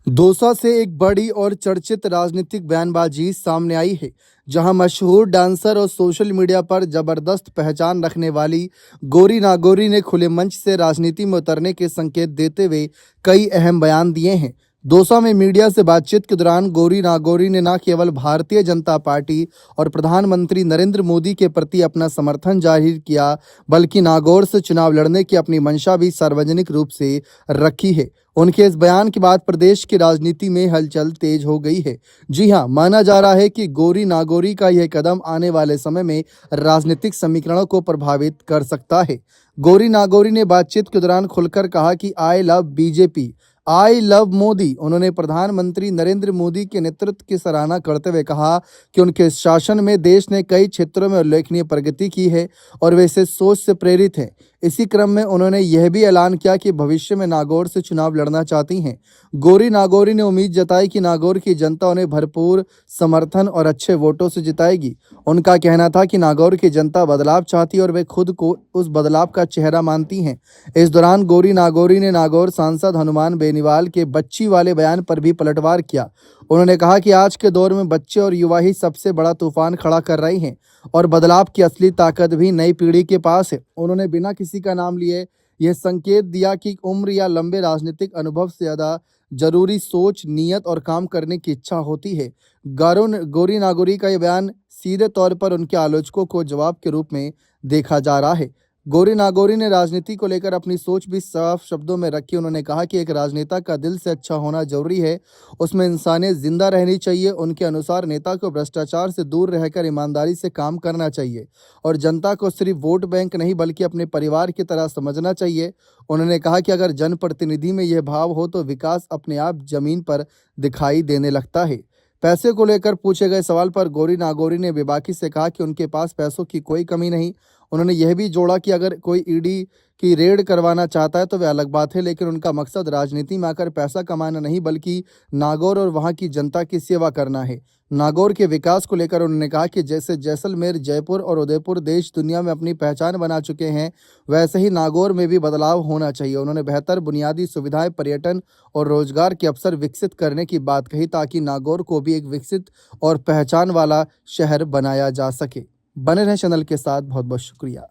दौसा से एक बड़ी और चर्चित राजनीतिक बयानबाजी सामने आई है, जहां मशहूर डांसर और सोशल मीडिया पर जबरदस्त पहचान रखने वाली गौरी नागौरी ने खुले मंच से राजनीति में उतरने के संकेत देते हुए कई अहम बयान दिए हैं। दौसा में मीडिया से बातचीत के दौरान गौरी नागौरी ने न केवल भारतीय जनता पार्टी और प्रधानमंत्री नरेंद्र मोदी के प्रति अपना समर्थन जाहिर किया, बल्कि नागौर से चुनाव लड़ने की अपनी मंशा भी सार्वजनिक रूप से रखी है। उनके इस बयान के बाद प्रदेश की राजनीति में हलचल तेज हो गई है। जी हां, माना जा रहा है कि गौरी नागौरी का यह कदम आने वाले समय में राजनीतिक समीकरणों को प्रभावित कर सकता है। गौरी नागौरी ने बातचीत के दौरान खुलकर कहा कि I love BJP, I love Modi. उन्होंने प्रधानमंत्री नरेंद्र मोदी के नेतृत्व की सराहना करते हुए कहा कि उनके शासन में देश ने कई क्षेत्रों में उल्लेखनीय प्रगति की है और वे इस सोच से प्रेरित हैं। इसी क्रम में उन्होंने यह भी ऐलान किया कि भविष्य में नागौर से चुनाव लड़ना चाहती हैं। गौरी नागौरी ने उम्मीद जताई कि नागौर की जनता उन्हें भरपूर समर्थन और अच्छे वोटों से जिताएगी। उनका कहना था कि नागौर की जनता बदलाव चाहती है और वे खुद को उस बदलाव का चेहरा मानती हैं। इस दौरान गौरी नागौरी ने नागौर सांसद हनुमान बेनीवाल के बच्ची वाले बयान पर भी पलटवार किया। उन्होंने कहा कि आज के दौर में बच्चे और युवा ही सबसे बड़ा तूफान खड़ा कर रहे हैं और बदलाव की असली ताकत भी नई पीढ़ी के पास है। उन्होंने बिना किसी का नाम लिए यह संकेत दिया कि उम्र या लंबे राजनीतिक अनुभव से ज़्यादा जरूरी सोच, नीयत और काम करने की इच्छा होती है। गौरी नागौरी का यह बयान सीधे तौर पर उनके आलोचकों को जवाब के रूप में देखा जा रहा है। गौरी नागौरी ने राजनीति को लेकर अपनी सोच भी साफ शब्दों में रखी। उन्होंने कहा कि एक राजनेता का दिल से अच्छा होना जरूरी है, उसमें इंसानियत जिंदा रहनी चाहिए। उनके अनुसार नेता को भ्रष्टाचार से दूर रहकर ईमानदारी से काम करना चाहिए और जनता को सिर्फ वोट बैंक नहीं बल्कि अपने परिवार की तरह समझना चाहिए। उन्होंने कहा कि अगर जनप्रतिनिधि में यह भाव हो तो विकास अपने आप जमीन पर दिखाई देने लगता है। पैसे को लेकर पूछे गए सवाल पर गौरी नागौरी ने बेबाकी से कहा कि उनके पास पैसों की कोई कमी नहीं। उन्होंने यह भी जोड़ा कि अगर कोई ईडी की रेड करवाना चाहता है तो वह अलग बात है, लेकिन उनका मकसद राजनीति में आकर पैसा कमाना नहीं बल्कि नागौर और वहां की जनता की सेवा करना है। नागौर के विकास को लेकर उन्होंने कहा कि जैसे जैसलमेर, जयपुर और उदयपुर देश दुनिया में अपनी पहचान बना चुके हैं, वैसे ही नागौर में भी बदलाव होना चाहिए। उन्होंने बेहतर बुनियादी सुविधाएं, पर्यटन और रोजगार के अवसर विकसित करने की बात कही ताकि नागौर को भी एक विकसित और पहचान वाला शहर बनाया जा सके। बने रहें चैनल के साथ। बहुत बहुत शुक्रिया।